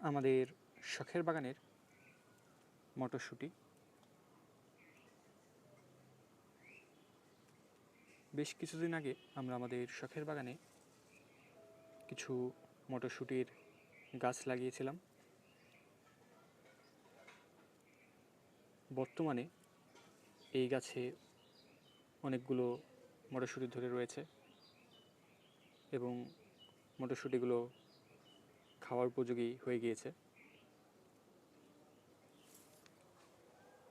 আমাদের শখের বাগানের মটরশুঁটি। বেশ কিছুদিন আগে আমরা আমাদের শখের বাগানে কিছু মটরশুঁটির গাছ লাগিয়েছিলাম। বর্তমানে এই গাছে অনেকগুলো মটরশুঁটি ধরে রয়েছে এবং মটরশুঁটিগুলো খাওয়ার উপযোগী হয়ে গিয়েছে।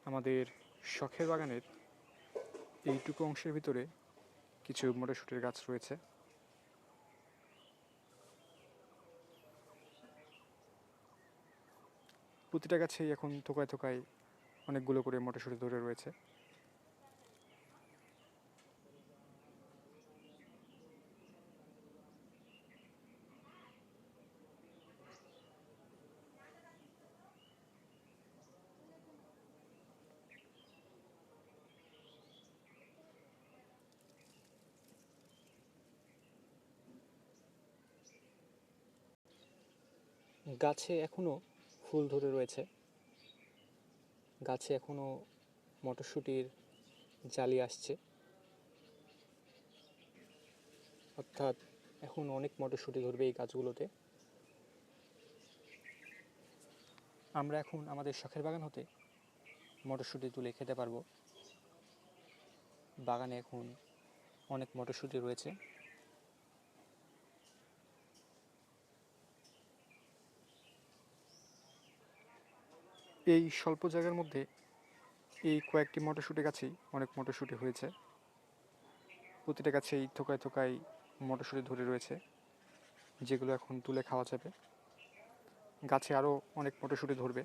আমাদের শখের বাগানের এইটুকু অংশের ভিতরে কিছু মটরশুঁটির গাছ রয়েছে। প্রতিটা গাছেই এখন থোকায় থোকায় অনেকগুলো করে মটরশুঁটি ধরে রয়েছে। গাছে এখনও ফুল ধরে রয়েছে। গাছে এখনও মটরশুঁটির জালি আসছে, অর্থাৎ এখন অনেক মটরশুঁটি ধরবে এই গাছগুলোতে। আমরা এখন আমাদের শখের বাগান হতে মটরশুঁটি তুলে খেতে পারবো। বাগানে এখন অনেক মটরশুঁটি রয়েছে। এই স্বল্প জায়গার মধ্যে এই কয়েকটি মটরশুঁটি গাছেই অনেক মটরশুঁটি হয়েছে। প্রতিটা গাছেই থোকায় থোকায় মটরশুঁটি ধরে রয়েছে, যেগুলো এখন তুলে খাওয়া যাবে। গাছে আরও অনেক মটরশুঁটি ধরবে।